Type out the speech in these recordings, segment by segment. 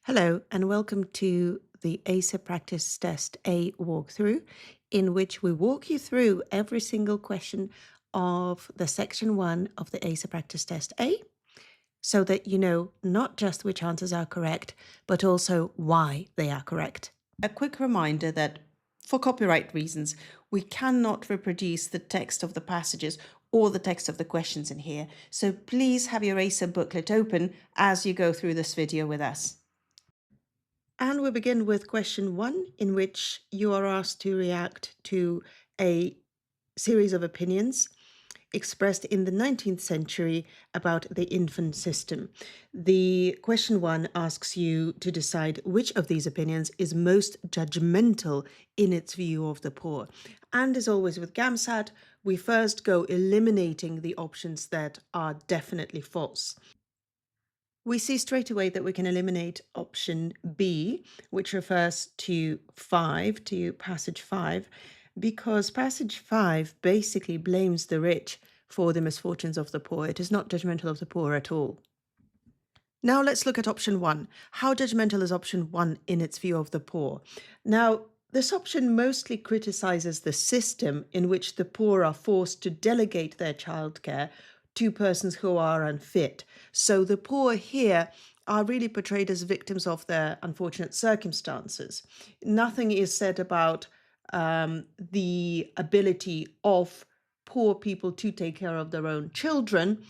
Hello, and welcome to the ACER Practice Test A walkthrough, in which we walk you through every single question of the Section 1 of the ACER Practice Test A, so that you know not just which answers are correct, but also why they are correct. A quick reminder that for copyright reasons, we cannot reproduce the text of the passages or the text of the questions in here, so please have your ACER booklet open as you go through this video with us. And we begin with question 1, in which you are asked to react to a series of opinions expressed in the 19th century about the infant system. The question 1 asks you to decide which of these opinions is most judgmental in its view of the poor. And as always with GAMSAT, we first go eliminating the options that are definitely false. We see straight away that we can eliminate option B, which refers to passage 5, because passage 5 basically blames the rich for the misfortunes of the poor. It is not judgmental of the poor at all. Now let's look at option 1. How judgmental is option 1 in its view of the poor? Now, this option mostly criticizes the system in which the poor are forced to delegate their childcare to persons who are unfit. So the poor here are really portrayed as victims of their unfortunate circumstances. Nothing is said about the ability of poor people to take care of their own children,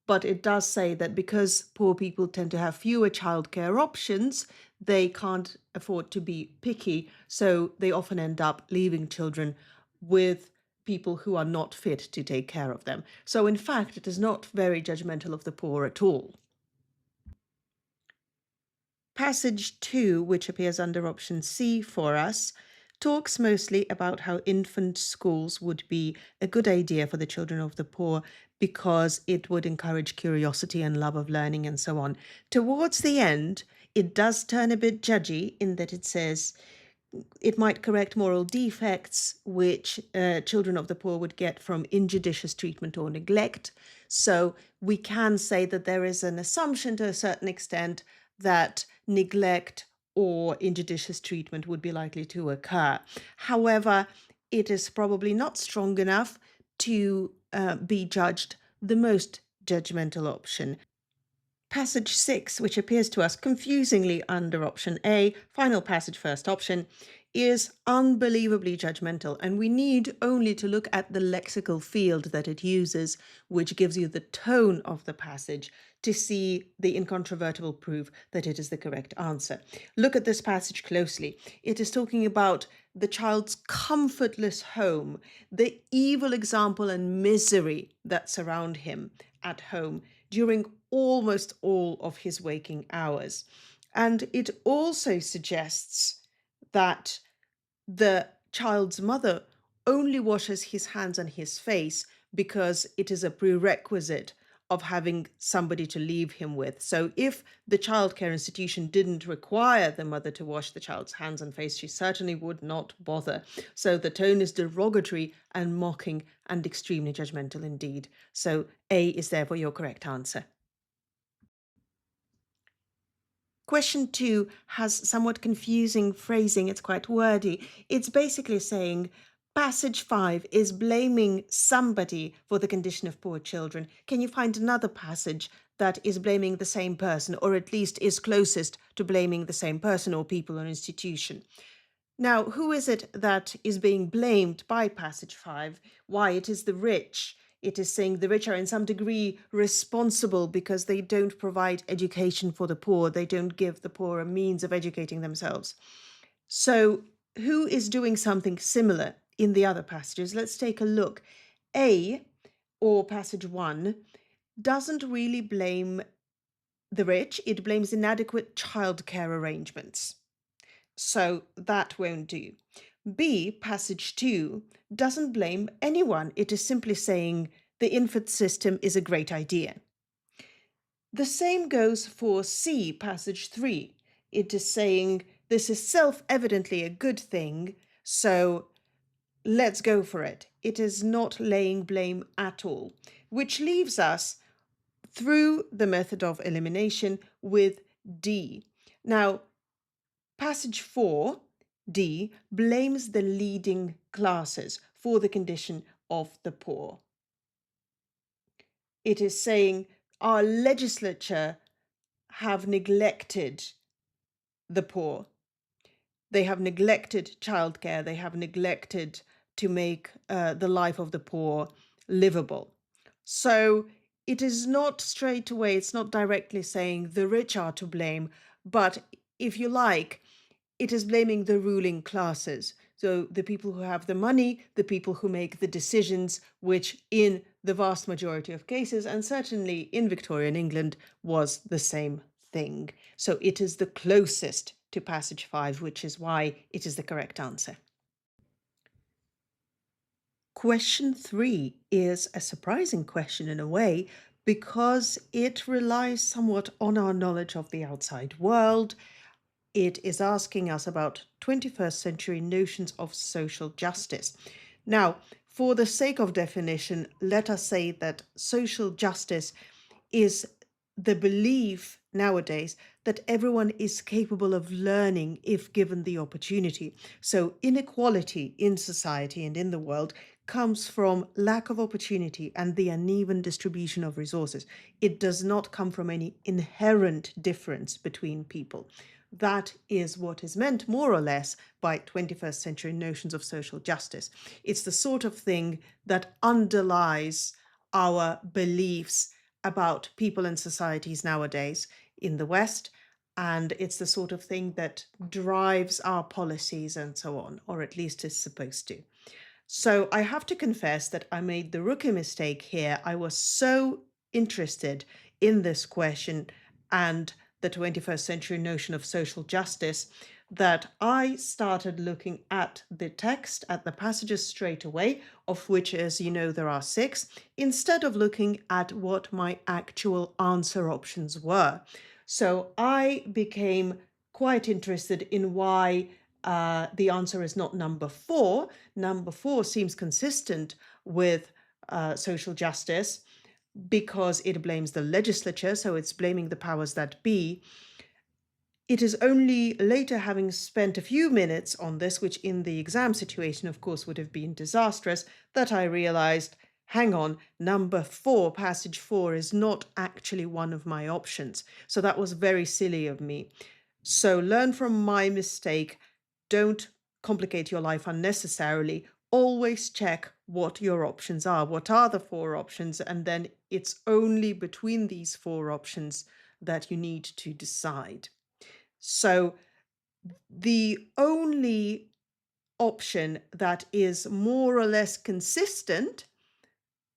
but it does say that because poor people tend to have fewer childcare options, they can't afford to be picky, so they often end up leaving children with people who are not fit to take care of them. So in fact, it is not very judgmental of the poor at all. Passage 2, which appears under option C for us, talks mostly about how infant schools would be a good idea for the children of the poor because it would encourage curiosity and love of learning and so on. Towards the end, it does turn a bit judgy in that it says it might correct moral defects which children of the poor would get from injudicious treatment or neglect. So we can say that there is an assumption to a certain extent that neglect or injudicious treatment would be likely to occur. However, it is probably not strong enough to be judged the most judgmental option. Passage 6, which appears to us confusingly under option A, final passage first option, is unbelievably judgmental, and we need only to look at the lexical field that it uses, which gives you the tone of the passage, to see the incontrovertible proof that it is the correct answer. Look at this passage closely. It is talking about the child's comfortless home, the evil example and misery that surround him at home during almost all of his waking hours. And it also suggests that the child's mother only washes his hands and his face because it is a prerequisite of having somebody to leave him with. So if the childcare institution didn't require the mother to wash the child's hands and face, she certainly would not bother. So the tone is derogatory and mocking and extremely judgmental indeed. So A is therefore your correct answer. Question 2 has somewhat confusing phrasing. It's quite wordy. It's basically saying passage 5 is blaming somebody for the condition of poor children. Can you find another passage that is blaming the same person, or at least is closest to blaming the same person or people or institution? Now, who is it that is being blamed by passage 5? Why, it is the rich. It is saying the rich are in some degree responsible because they don't provide education for the poor. They don't give the poor a means of educating themselves. So who is doing something similar in the other passages? Let's take a look. A, or passage 1, doesn't really blame the rich. It blames inadequate childcare arrangements. So that won't do. B, passage 2, doesn't blame anyone. It is simply saying the infant system is a great idea. The same goes for C, passage 3. It is saying this is self-evidently a good thing, so let's go for it. It is not laying blame at all, which leaves us through the method of elimination with D. Now, passage 4D blames the leading classes for the condition of the poor. It is saying our legislature have neglected the poor. They have neglected childcare. They have neglected to make the life of the poor livable. So it is not straight away, it's not directly saying the rich are to blame, but if you like, it is blaming the ruling classes. So the people who have the money, the people who make the decisions, which in the vast majority of cases, and certainly in Victorian England, was the same thing. So it is the closest to passage 5, which is why it is the correct answer. Question 3 is a surprising question in a way, because it relies somewhat on our knowledge of the outside world. It is asking us about 21st century notions of social justice. Now, for the sake of definition, let us say that social justice is the belief nowadays that everyone is capable of learning if given the opportunity. So inequality in society and in the world comes from lack of opportunity and the uneven distribution of resources. It does not come from any inherent difference between people. That is what is meant, more or less, by 21st century notions of social justice. It's the sort of thing that underlies our beliefs about people and societies nowadays in the West, and it's the sort of thing that drives our policies and so on, or at least is supposed to. So I have to confess that I made the rookie mistake here. I was so interested in this question and the 21st century notion of social justice that I started looking at the text, at the passages straight away, of which, as you know, there are 6, instead of looking at what my actual answer options were. So I became quite interested in why the answer is not number 4. Number 4 seems consistent with social justice because it blames the legislature, so it's blaming the powers that be. It is only later, having spent a few minutes on this, which in the exam situation, of course, would have been disastrous, that I realized, hang on, number 4, passage 4, is not actually one of my options. So that was very silly of me. So learn from my mistake. Don't complicate your life unnecessarily. Always check what your options are. What are the 4 options? And then it's only between these 4 options that you need to decide. So the only option that is more or less consistent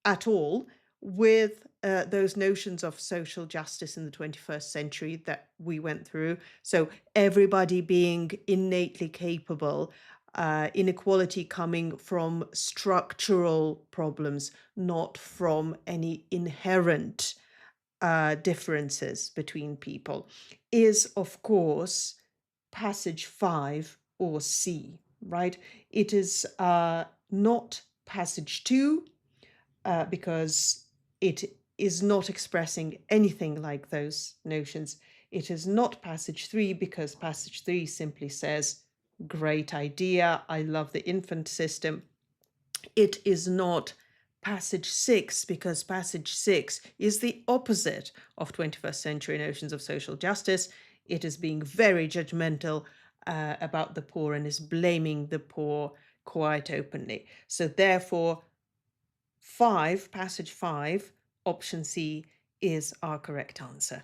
at all with those notions of social justice in the 21st century that we went through, so everybody being innately capable, inequality coming from structural problems, not from any inherent differences between people, is, of course, passage 5 or C, right? It is not passage 2 because it is not expressing anything like those notions. It is not passage 3 because passage 3 simply says, great idea, I love the infant system. It is not passage 6 because passage 6 is the opposite of 21st century notions of social justice. It is being very judgmental about the poor and is blaming the poor quite openly. So therefore, 5, passage 5, option C, is our correct answer.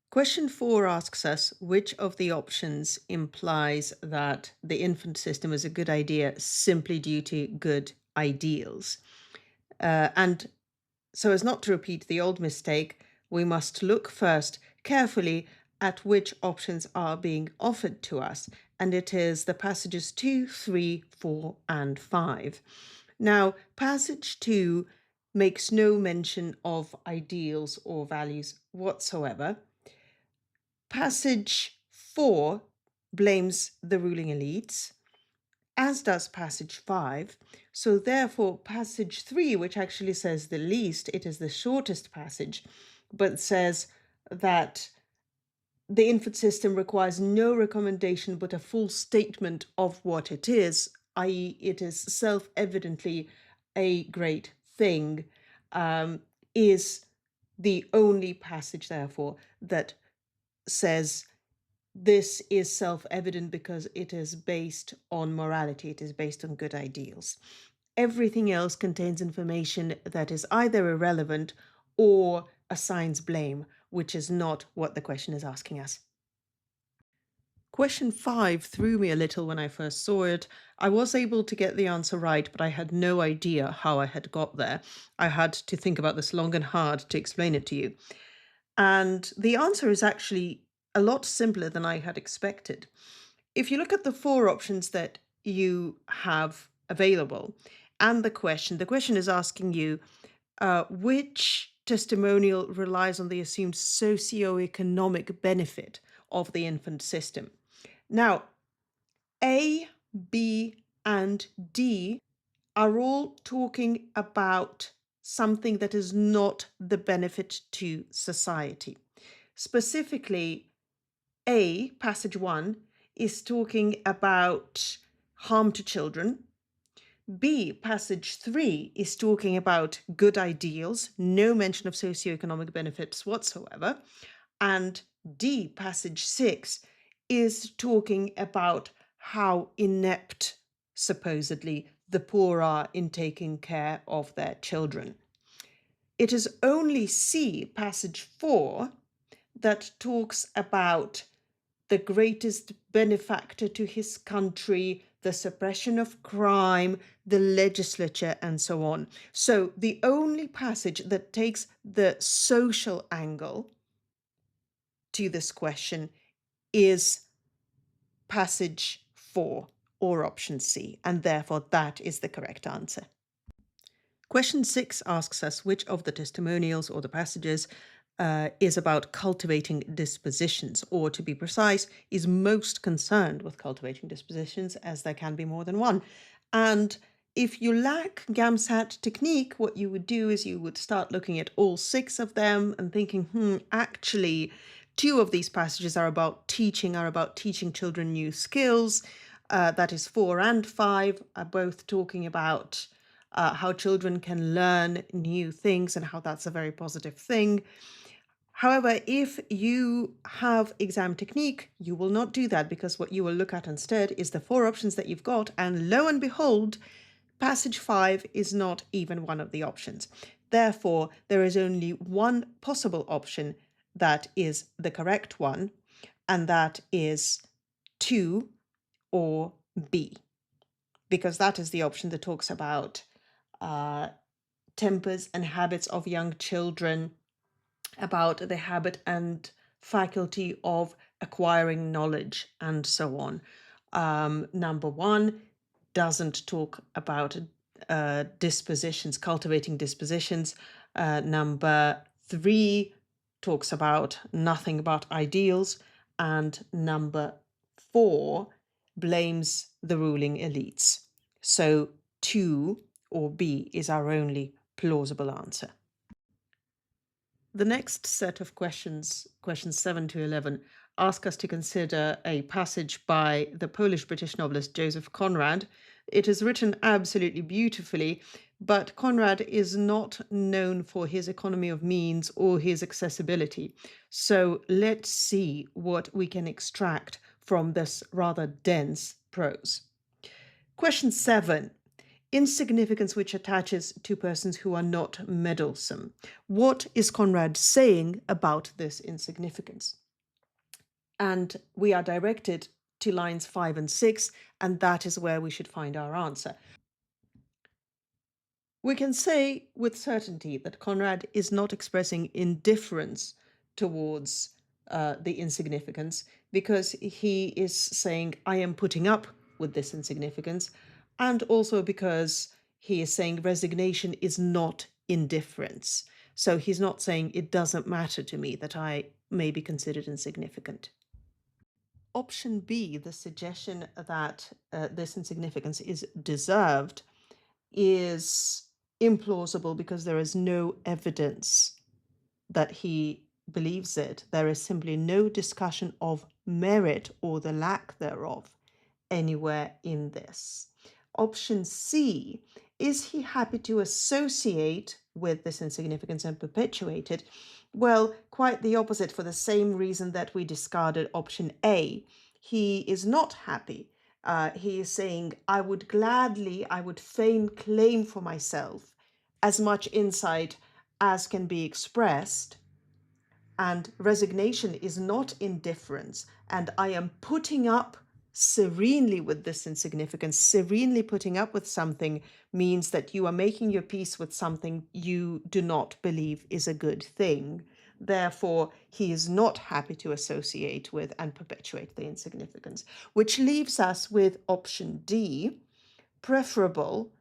Question 4 asks us which of the options implies that the infant system is a good idea simply due to good ideals. And so as not to repeat the old mistake, we must look first carefully at which options are being offered to us. And it is the passages 2, 3, 4, and 5. Now, passage 2 makes no mention of ideals or values whatsoever. Passage 4 blames the ruling elites, as does passage 5. So therefore, passage 3, which actually says the least, it is the shortest passage, but says that the infant system requires no recommendation but a full statement of what it is, i.e., it is self-evidently a great thing, is the only passage, therefore, that says this is self-evident because it is based on morality, it is based on good ideals. Everything else contains information that is either irrelevant or assigns blame, which is not what the question is asking us. Question 5 threw me a little when I first saw it. I was able to get the answer right, but I had no idea how I had got there. I had to think about this long and hard to explain it to you. And the answer is actually a lot simpler than I had expected. If you look at the 4 options that you have available and the question is asking you which testimonial relies on the assumed socioeconomic benefit of the infant system. Now, A, B, and D are all talking about something that is not the benefit to society. Specifically, A, passage 1, is talking about harm to children. B, passage 3, is talking about good ideals, no mention of socioeconomic benefits whatsoever. And D, passage 6, is talking about how inept, supposedly, the poor are in taking care of their children. It is only C, passage 4, that talks about the greatest benefactor to his country, the suppression of crime, the legislature, and so on. So the only passage that takes the social angle to this question is passage 4, or option C, and therefore that is the correct answer. Question 6 asks us which of the testimonials or the passages is about cultivating dispositions, or to be precise, is most concerned with cultivating dispositions, as there can be more than one. And if you lack GAMSAT technique, what you would do is you would start looking at all 6 of them and thinking, actually, 2 of these passages are about teaching children new skills. That is 4 and 5 are both talking about how children can learn new things and how that's a very positive thing. However, if you have exam technique, you will not do that, because what you will look at instead is the 4 options that you've got, and lo and behold, passage 5 is not even one of the options. Therefore, there is only one possible option that is the correct one, and that is 2 or B, because that is the option that talks about tempers and habits of young children, about the habit and faculty of acquiring knowledge, and so on. Number 1 doesn't talk about dispositions, cultivating dispositions. Number 3 talks about nothing about ideals. And number 4 blames the ruling elites. So 2 or B is our only plausible answer. The next set of questions 7 to 11, ask us to consider a passage by the Polish-British novelist Joseph Conrad. It is written absolutely beautifully, but Conrad is not known for his economy of means or his accessibility. So let's see what we can extract from this rather dense prose. Question 7. Insignificance which attaches to persons who are not meddlesome. What is Conrad saying about this insignificance? And we are directed to lines 5 and 6, and that is where we should find our answer. We can say with certainty that Conrad is not expressing indifference towards the insignificance, because he is saying, I am putting up with this insignificance, and also because he is saying resignation is not indifference. So he's not saying it doesn't matter to me that I may be considered insignificant. Option B, the suggestion that this insignificance is deserved, is implausible because there is no evidence that he believes it. There is simply no discussion of merit or the lack thereof anywhere in this. Option C, is he happy to associate with this insignificance and perpetuate it? Well, quite the opposite, for the same reason that we discarded option A. He is not happy. He is saying, I would fain claim for myself as much insight as can be expressed, and resignation is not indifference, and I am putting up serenely with this insignificance. Serenely putting up with something means that you are making your peace with something you do not believe is a good thing. Therefore, he is not happy to associate with and perpetuate the insignificance, which leaves us with option D, preferable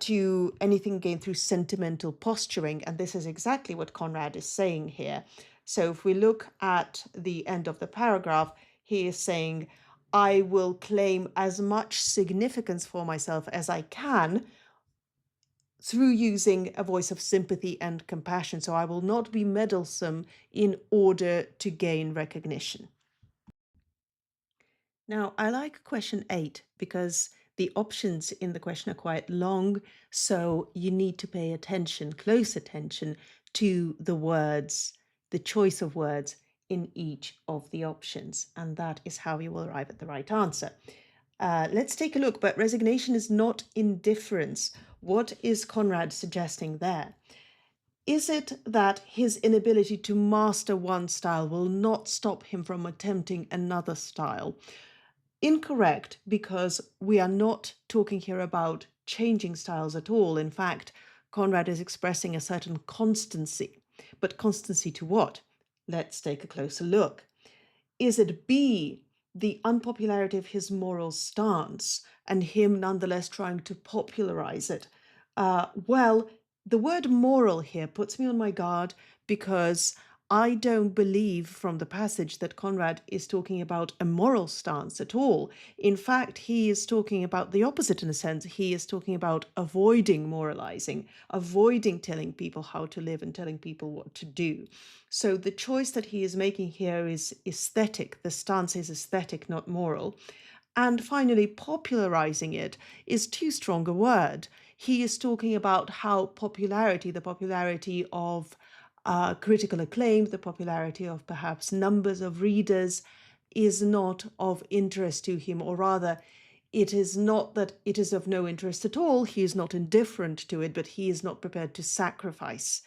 to anything gained through sentimental posturing. And this is exactly what Conrad is saying here. So if we look at the end of the paragraph, he is saying, I will claim as much significance for myself as I can through using a voice of sympathy and compassion. So I will not be meddlesome in order to gain recognition. Now, I like question 8 because the options in the question are quite long, so you need to pay attention, close attention to the words, the choice of words in each of the options, and that is how you will arrive at the right answer. Let's take a look, but resignation is not indifference. What is Conrad suggesting there? Is it that his inability to master one style will not stop him from attempting another style? Incorrect, because we are not talking here about changing styles at all. In fact, Conrad is expressing a certain constancy. But constancy to what? Let's take a closer look. Is it B, the unpopularity of his moral stance and him nonetheless trying to popularize it? Well, the word moral here puts me on my guard because I don't believe from the passage that Conrad is talking about a moral stance at all. In fact, he is talking about the opposite in a sense. He is talking about avoiding moralizing, avoiding telling people how to live and telling people what to do. So the choice that he is making here is aesthetic. The stance is aesthetic, not moral. And finally, popularizing it is too strong a word. He is talking about how popularity, the popularity of critical acclaim, the popularity of perhaps numbers of readers, is not of interest to him, or rather, it is not that it is of no interest at all. He is not indifferent to it, but he is not prepared to sacrifice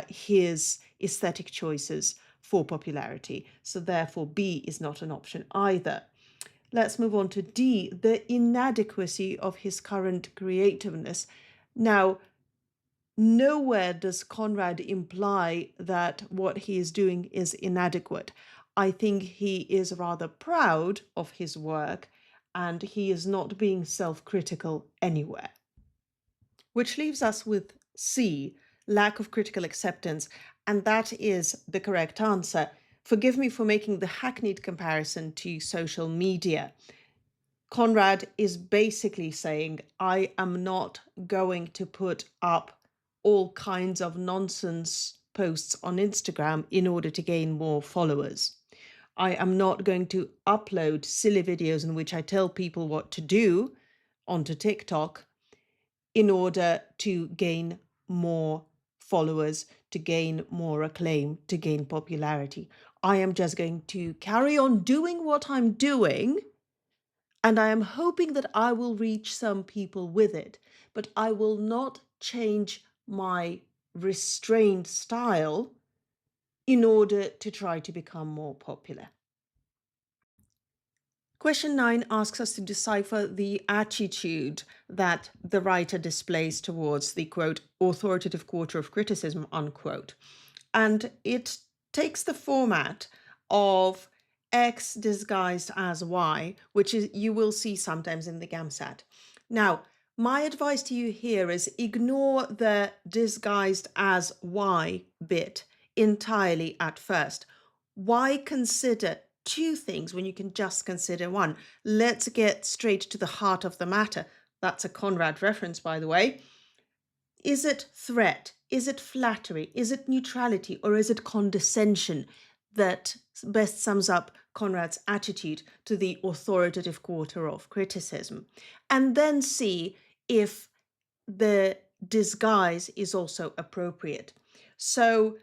his aesthetic choices for popularity. So therefore, B is not an option either. Let's move on to D, the inadequacy of his current creativeness. Now, nowhere does Conrad imply that what he is doing is inadequate. I think he is rather proud of his work and he is not being self-critical anywhere. Which leaves us with C, lack of critical acceptance, and that is the correct answer. Forgive me for making the hackneyed comparison to social media. Conrad is basically saying, I am not going to put up all kinds of nonsense posts on Instagram in order to gain more followers. I am not going to upload silly videos in which I tell people what to do onto TikTok in order to gain more followers, to gain more acclaim, to gain popularity. I am just going to carry on doing what I'm doing, and I am hoping that I will reach some people with it, but I will not change my restrained style in order to try to become more popular. Question 9 asks us to decipher the attitude that the writer displays towards the, quote, authoritative quarter of criticism, unquote. And it takes the format of X disguised as Y, which is you will see sometimes in the GAMSAT. Now, my advice to you here is ignore the disguised as Y bit entirely at first. Why consider two things when you can just consider one? Let's get straight to the heart of the matter. That's a Conrad reference, by the way. Is it threat? Is it flattery? Is it neutrality? Or is it condescension that best sums up Conrad's attitude to the authoritative quarter of criticism? And then see if the disguise is also appropriate. So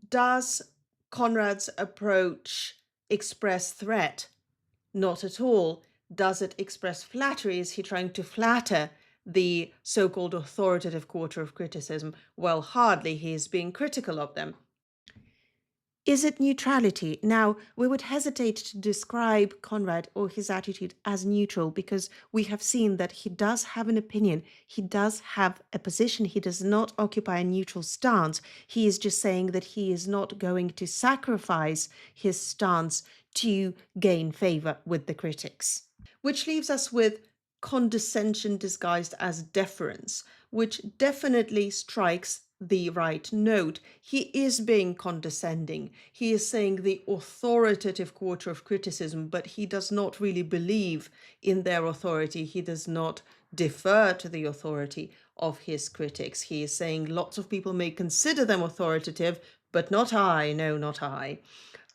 does Conrad's approach express threat? Not at all. Does it express flattery? Is he trying to flatter the so-called authoritative quarter of criticism? Well, hardly. He is being critical of them. Is it neutrality? Now, we would hesitate to describe Conrad or his attitude as neutral because we have seen that he does have an opinion. He does have a position. He does not occupy a neutral stance. He is just saying that he is not going to sacrifice his stance to gain favor with the critics. Which leaves us with condescension disguised as deference, which definitely strikes the right note. He is being condescending. He is saying the authoritative quarter of criticism, but he does not really believe in their authority. He does not defer to the authority of his critics. He is saying lots of people may consider them authoritative, but not I, no, not I.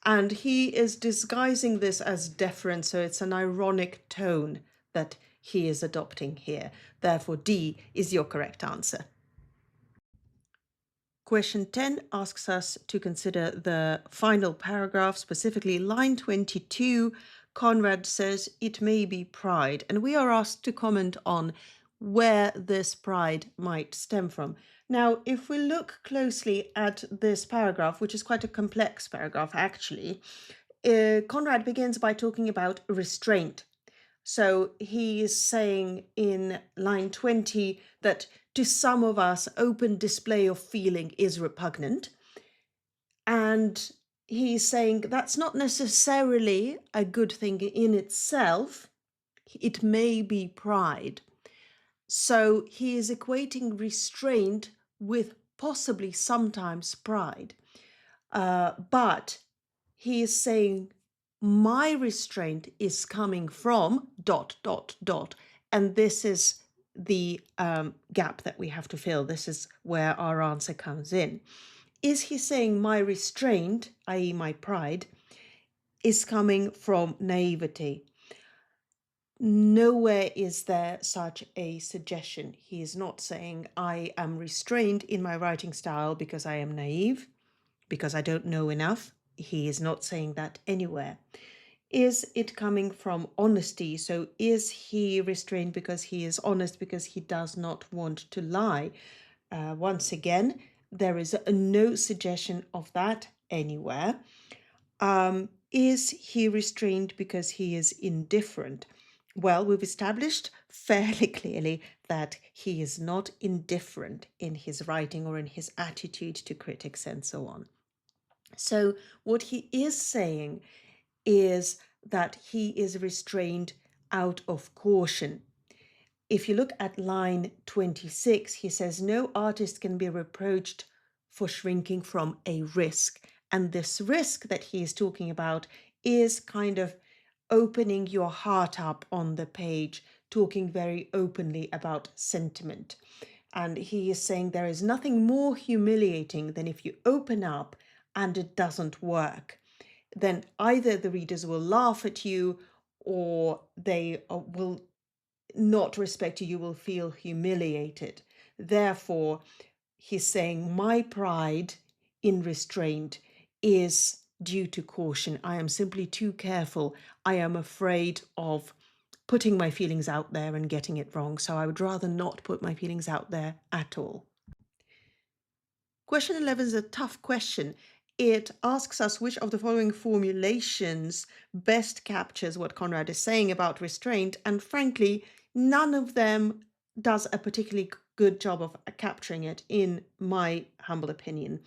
And he is disguising this as deference, so it's an ironic tone that he is adopting here. Therefore, D is your correct answer. Question 10 asks us to consider the final paragraph, specifically line 22. Conrad says it may be pride, and we are asked to comment on where this pride might stem from. Now, if we look closely at this paragraph, which is quite a complex paragraph actually, Conrad begins by talking about restraint. So he is saying in line 20 that to some of us, open display of feeling is repugnant. And he's saying that's not necessarily a good thing in itself. It may be pride. So he is equating restraint with possibly sometimes pride. But he is saying my restraint is coming from ... And this is the gap that we have to fill. This is where our answer comes in. Is he saying my restraint, i.e. my pride, is coming from naivety? Nowhere is there such a suggestion. He is not saying I am restrained in my writing style because I am naive, because I don't know enough. He is not saying that anywhere. Is it coming from honesty? So is he restrained because he is honest, because he does not want to lie? Once again, there is no suggestion of that anywhere. Is he restrained because he is indifferent? Well, we've established fairly clearly that he is not indifferent in his writing or in his attitude to critics and so on. So what he is saying is that he is restrained out of caution. If you look at line 26, he says, no artist can be reproached for shrinking from a risk. And this risk that he is talking about is kind of opening your heart up on the page, talking very openly about sentiment. And he is saying there is nothing more humiliating than if you open up and it doesn't work. Then either the readers will laugh at you or they will not respect you, you will feel humiliated. Therefore, he's saying my pride in restraint is due to caution. I am simply too careful. I am afraid of putting my feelings out there and getting it wrong. So I would rather not put my feelings out there at all. Question 11 is a tough question. It asks us which of the following formulations best captures what Conrad is saying about restraint, and frankly, none of them does a particularly good job of capturing it, in my humble opinion.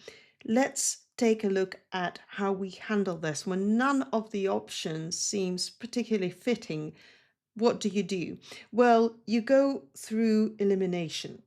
Let's take a look at how we handle this. When none of the options seems particularly fitting, what do? Well, you go through elimination.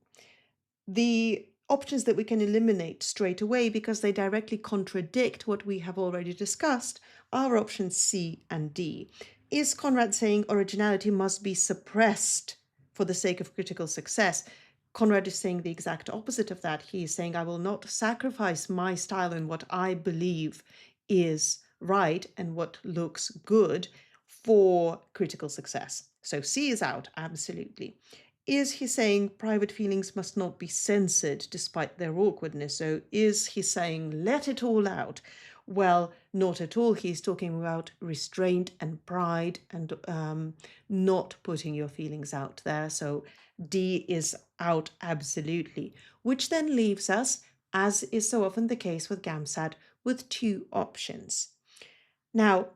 The options that we can eliminate straight away because they directly contradict what we have already discussed are options C and D. Is Conrad saying originality must be suppressed for the sake of critical success? Conrad is saying the exact opposite of that. He is saying, I will not sacrifice my style and what I believe is right and what looks good for critical success. So C is out, absolutely. Is he saying private feelings must not be censored despite their awkwardness? So is he saying let it all out? Well, not at all. He's talking about restraint and pride and not putting your feelings out there. So D is out absolutely, which then leaves us, as is so often the case with GAMSAT, with two options. Now,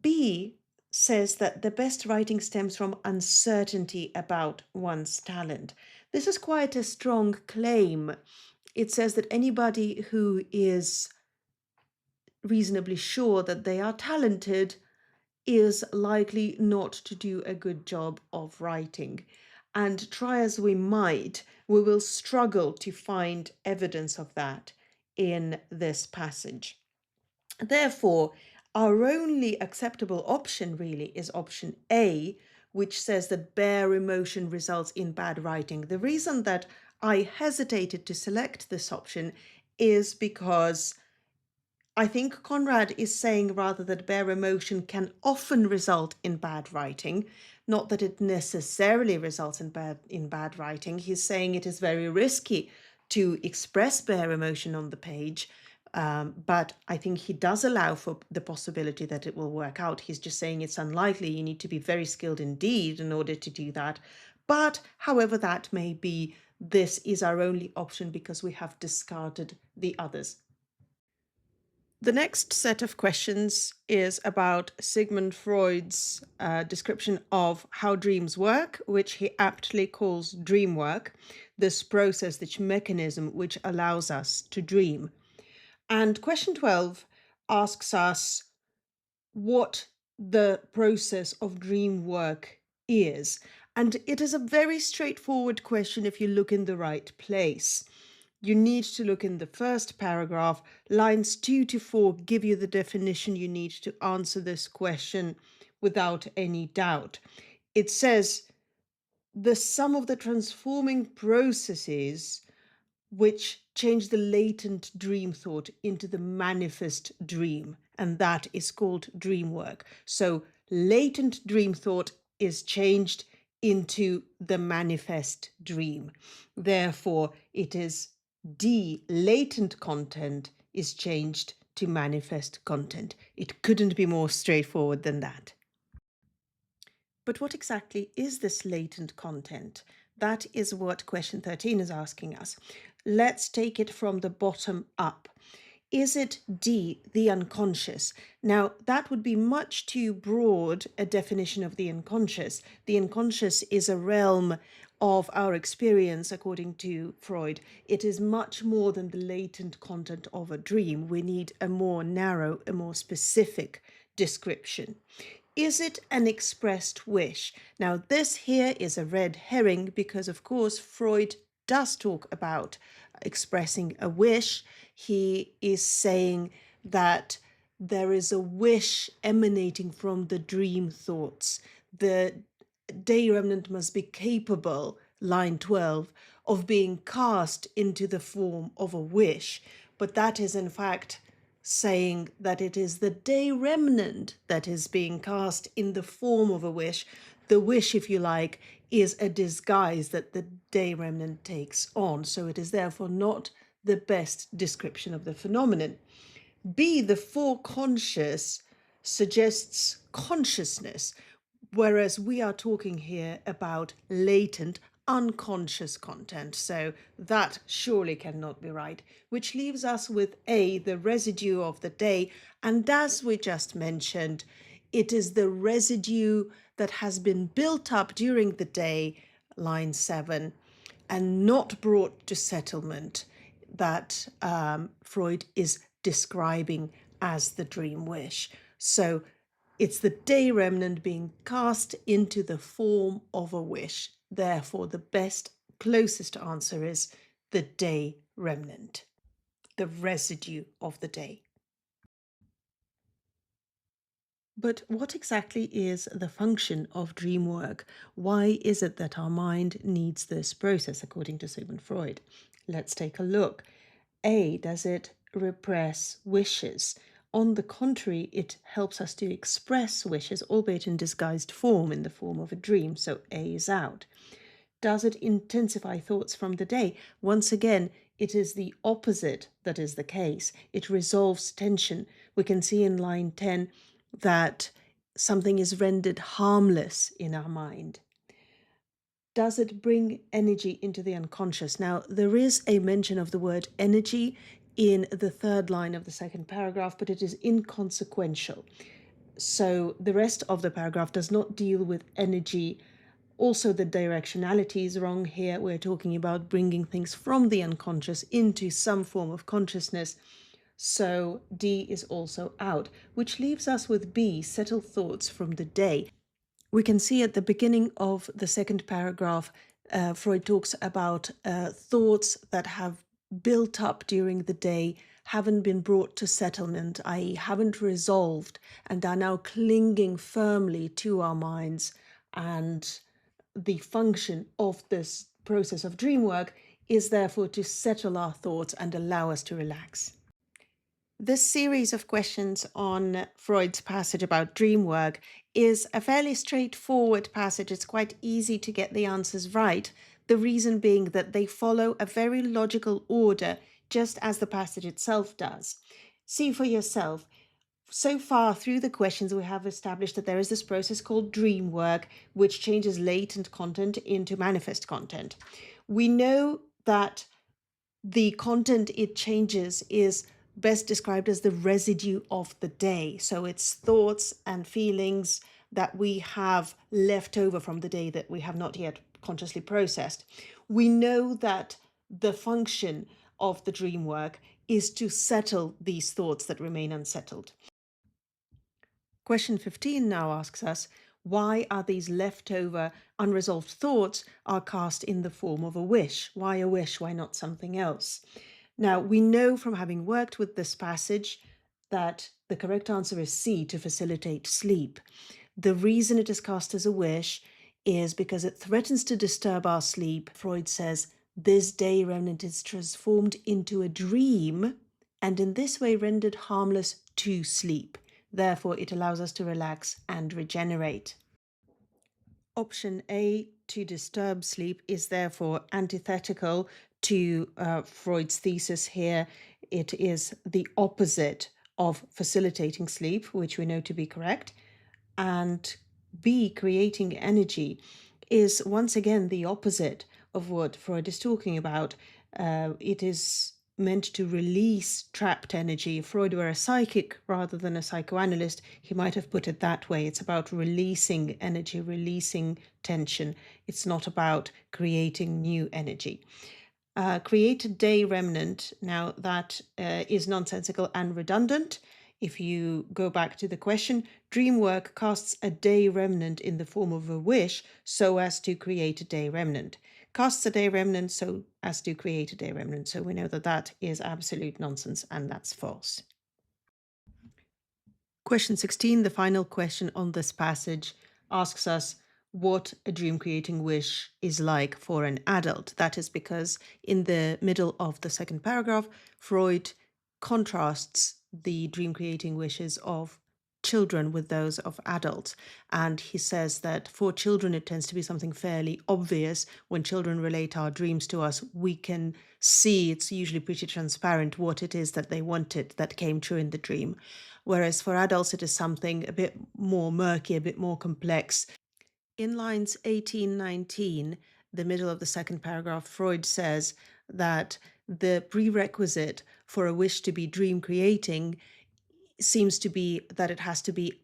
B says that the best writing stems from uncertainty about one's talent. This is quite a strong claim. It says that anybody who is reasonably sure that they are talented is likely not to do a good job of writing. And try as we might, we will struggle to find evidence of that in this passage. Therefore, our only acceptable option really is option A, which says that bare emotion results in bad writing. The reason that I hesitated to select this option is because I think Conrad is saying rather that bare emotion can often result in bad writing, not that it necessarily results in bad writing. He's saying it is very risky to express bare emotion on the page, but I think he does allow for the possibility that it will work out. He's just saying it's unlikely. You need to be very skilled indeed in order to do that. But however that may be, this is our only option because we have discarded the others. The next set of questions is about Sigmund Freud's description of how dreams work, which he aptly calls dream work, this process, this mechanism which allows us to dream. And question 12 asks us what the process of dream work is. And it is a very straightforward question if you look in the right place. You need to look in the first paragraph. Lines 2 to 4 give you the definition you need to answer this question without any doubt. It says the sum of the transforming processes which change the latent dream thought into the manifest dream, and that is called dream work. So latent dream thought is changed into the manifest dream. Therefore, it is D, latent content is changed to manifest content. It couldn't be more straightforward than that. But what exactly is this latent content? That is what question 13 is asking us. Let's take it from the bottom up. Is it D, the unconscious? Now, that would be much too broad a definition of the unconscious. The unconscious is a realm of our experience, according to Freud. It is much more than the latent content of a dream. We need a more narrow, a more specific description. Is it an expressed wish? Now, this here is a red herring because, of course, Freud does talk about expressing a wish. He is saying that there is a wish emanating from the dream thoughts. The day remnant must be capable, line 12, of being cast into the form of a wish. But that is, in fact, saying that it is the day remnant that is being cast in the form of a wish. The wish, if you like, is a disguise that the day remnant takes on. So it is therefore not the best description of the phenomenon. B, the foreconscious, suggests consciousness, whereas we are talking here about latent unconscious content. So that surely cannot be right, which leaves us with A, the residue of the day. And as we just mentioned, it is the residue that has been built up during the day, line 7, and not brought to settlement that Freud is describing as the dream wish. So it's the day remnant being cast into the form of a wish. Therefore, the best, closest answer is the day remnant, the residue of the day. But what exactly is the function of dream work? Why is it that our mind needs this process, according to Sigmund Freud? Let's take a look. A, does it repress wishes? On the contrary, it helps us to express wishes, albeit in disguised form, in the form of a dream. So A is out. Does it intensify thoughts from the day? Once again, it is the opposite that is the case. It resolves tension. We can see in line 10 that something is rendered harmless in our mind. Does it bring energy into the unconscious? Now, there is a mention of the word energy in the third line of the second paragraph, but it is inconsequential. So the rest of the paragraph does not deal with energy. Also, the directionality is wrong here. We're talking about bringing things from the unconscious into some form of consciousness. So D is also out, which leaves us with B, settled thoughts from the day. We can see at the beginning of the second paragraph, Freud talks about thoughts that have built up during the day, haven't been brought to settlement, i.e., haven't resolved, and are now clinging firmly to our minds. And the function of this process of dream work is therefore to settle our thoughts and allow us to relax. This series of questions on Freud's passage about dream work is a fairly straightforward passage. It's quite easy to get the answers right, the reason being that they follow a very logical order, just as the passage itself does. See for yourself. So far through the questions, we have established that there is this process called dream work, which changes latent content into manifest content. We know that the content it changes is best described as the residue of the day. So it's thoughts and feelings that we have left over from the day that we have not yet consciously processed. We know that the function of the dream work is to settle these thoughts that remain unsettled. Question 15 now asks us, why are these leftover unresolved thoughts are cast in the form of a wish? Why a wish? Why not something else? Now, we know from having worked with this passage that the correct answer is C, to facilitate sleep. The reason it is cast as a wish is because it threatens to disturb our sleep. Freud says this day remnant is transformed into a dream and in this way rendered harmless to sleep. Therefore, it allows us to relax and regenerate. Option A, to disturb sleep, is therefore antithetical to Freud's thesis here. It is the opposite of facilitating sleep, which we know to be correct. And B, creating energy, is once again the opposite of what Freud is talking about. It is meant to release trapped energy. If Freud were a psychic rather than a psychoanalyst, he might have put it that way. It's about releasing energy, releasing tension. It's not about creating new energy. Create a day remnant. Now that is nonsensical and redundant. If you go back to the question, dream work casts a day remnant in the form of a wish so as to create a day remnant. Casts a day remnant so as to create a day remnant. So we know that that is absolute nonsense and that's false. Question 16, the final question on this passage, asks us what a dream-creating wish is like for an adult. That is because in the middle of the second paragraph, Freud contrasts the dream-creating wishes of children with those of adults. And he says that for children, it tends to be something fairly obvious. When children relate our dreams to us, we can see it's usually pretty transparent what it is that they wanted that came true in the dream. Whereas for adults, it is something a bit more murky, a bit more complex. In lines 18-19, the middle of the second paragraph, Freud says that the prerequisite for a wish to be dream creating seems to be that it has to be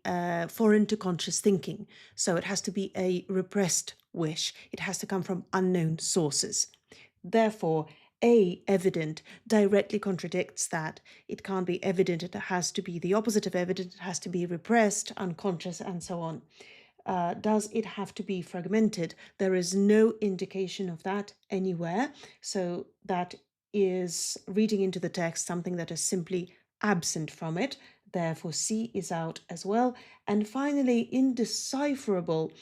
foreign to conscious thinking. So it has to be a repressed wish. It has to come from unknown sources. Therefore, A, evident, directly contradicts that. It can't be evident. It has to be the opposite of evident. It has to be repressed, unconscious, and so on. Does it have to be fragmented? There is no indication of that anywhere. So that is reading into the text something that is simply absent from it. therefore C is out as well. And finally, indecipherable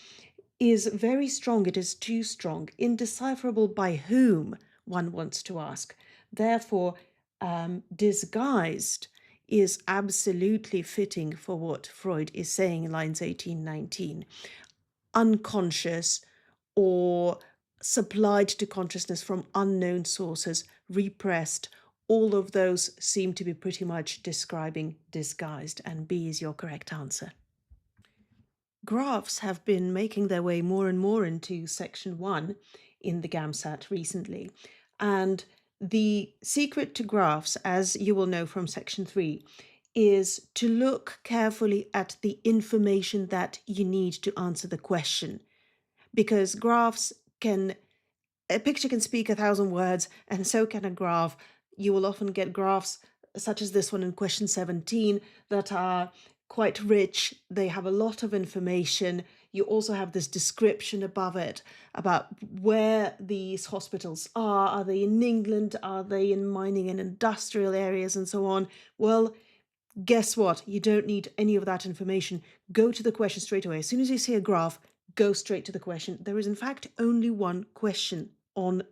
is very strong. It is too strong. Indecipherable by whom, one wants to ask. Therefore, disguised is absolutely fitting for what Freud is saying in lines 18-19. Unconscious or supplied to consciousness from unknown sources, repressed, all of those seem to be pretty much describing disguised, and B is your correct answer. Graphs have been making their way more and more into section 1 in the GAMSAT recently, and the secret to graphs, as you will know from section 3, is to look carefully at the information that you need to answer the question, because a picture can speak 1,000 words, and so can a graph. You will often get graphs such as this one in question 17 that are quite rich. They have a lot of information. You also have this description above it about where these hospitals are. Are they in England? Are they in mining and industrial areas and so on? Well, guess what? You don't need any of that information. Go to the question straight away. As soon as you see a graph, go straight to the question. There is in fact only one question on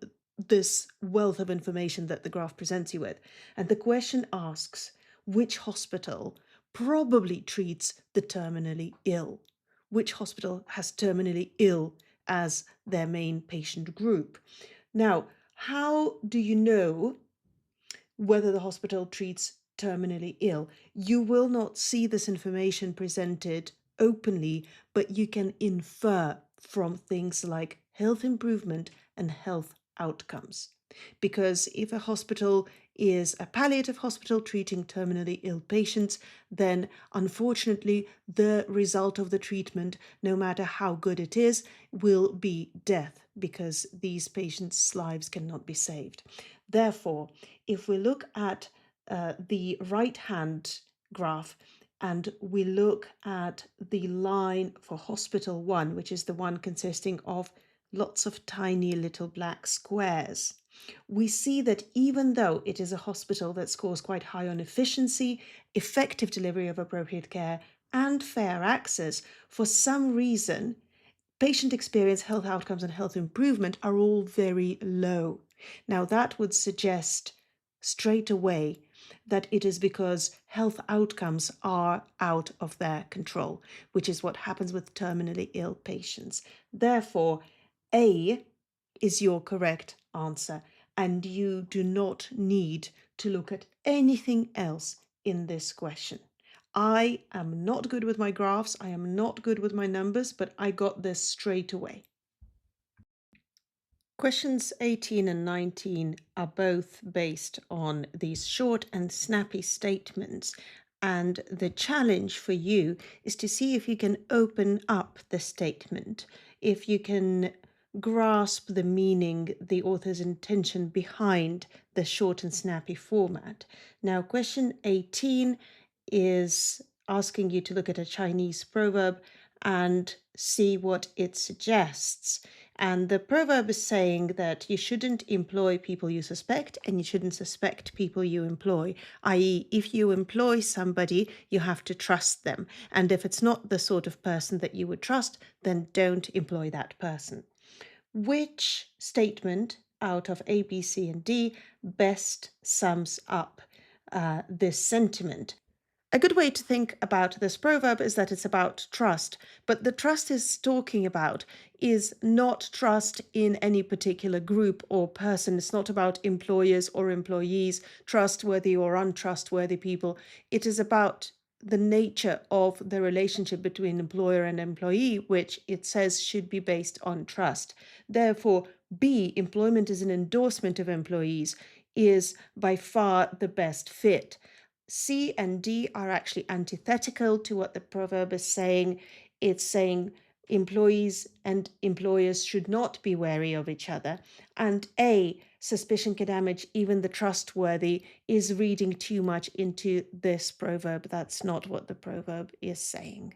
this wealth of information that the graph presents you with. And the question asks, which hospital probably treats the terminally ill? Which hospital has terminally ill as their main patient group? Now, how do you know whether the hospital treats terminally ill? You will not see this information presented openly, but you can infer from things like health improvement and health outcomes. Because if a hospital is a palliative hospital treating terminally ill patients, then unfortunately the result of the treatment, no matter how good it is, will be death, because these patients' lives cannot be saved. Therefore, if we look at the right-hand graph and we look at the line for hospital 1, which is the one consisting of lots of tiny little black squares, we see that even though it is a hospital that scores quite high on efficiency, effective delivery of appropriate care, and fair access, for some reason, patient experience, health outcomes, and health improvement are all very low. Now, that would suggest straight away that it is because health outcomes are out of their control, which is what happens with terminally ill patients. Therefore, A is your correct answer, and you do not need to look at anything else in this question. I am not good with my graphs, I am not good with my numbers, but I got this straight away. Questions 18 and 19 are both based on these short and snappy statements, and the challenge for you is to see if you can open up the statement, if you can grasp the meaning, the author's intention behind the short and snappy format. Now, question 18 is asking you to look at a Chinese proverb and see what it suggests. And the proverb is saying that you shouldn't employ people you suspect, and you shouldn't suspect people you employ, i.e., if you employ somebody, you have to trust them. And if it's not the sort of person that you would trust, then don't employ that person. Which statement out of A, B, C, and D best sums up this sentiment? A good way to think about this proverb is that it's about trust, but the trust it's talking about is not trust in any particular group or person. It's not about employers or employees, trustworthy or untrustworthy people. It is about the nature of the relationship between employer and employee, which it says should be based on trust. Therefore, B, employment is an endorsement of employees, is by far the best fit. C and D are actually antithetical to what the proverb is saying. It's saying employees and employers should not be wary of each other. And A, suspicion can damage even the trustworthy, is reading too much into this proverb. That's not what the proverb is saying.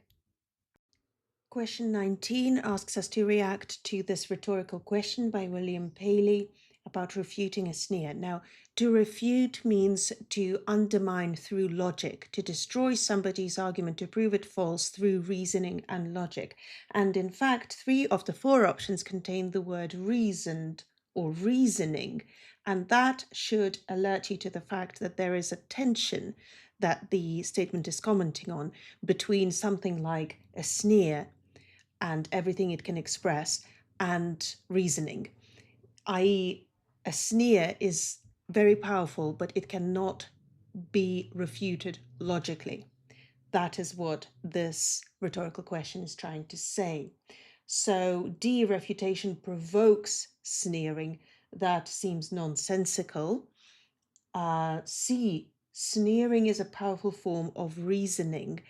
Question 19 asks us to react to this rhetorical question by William Paley. about refuting a sneer. Now, to refute means to undermine through logic, to destroy somebody's argument, to prove it false through reasoning and logic. And in fact, 3 of the 4 options contain the word reasoned or reasoning, and that should alert you to the fact that there is a tension that the statement is commenting on between something like a sneer and everything it can express and reasoning, i.e., a sneer is very powerful, but it cannot be refuted logically. That is what this rhetorical question is trying to say. So D, refutation provokes sneering. That seems nonsensical. C, sneering is a powerful form of reasoning.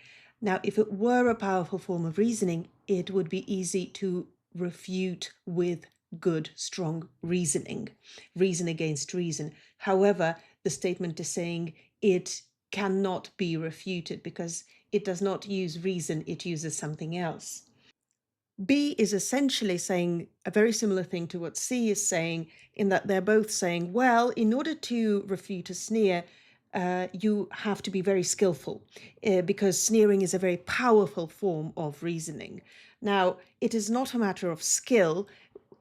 Now, if it were a powerful form of reasoning, it would be easy to refute with good, strong reasoning, reason against reason. However, the statement is saying it cannot be refuted because it does not use reason, it uses something else. B is essentially saying a very similar thing to what C is saying, in that they're both saying, well, in order to refute a sneer, you have to be very skillful because sneering is a very powerful form of reasoning. Now, it is not a matter of skill.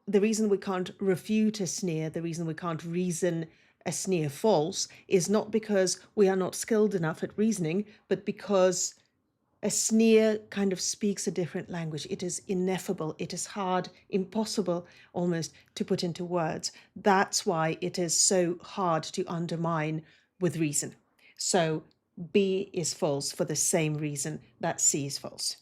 The reason we can't refute a sneer, the reason we can't reason a sneer false, is not because we are not skilled enough at reasoning, but because a sneer kind of speaks a different language. It is ineffable. It is hard, impossible almost to put into words. That's why it is so hard to undermine with reason. So B is false for the same reason that C is false.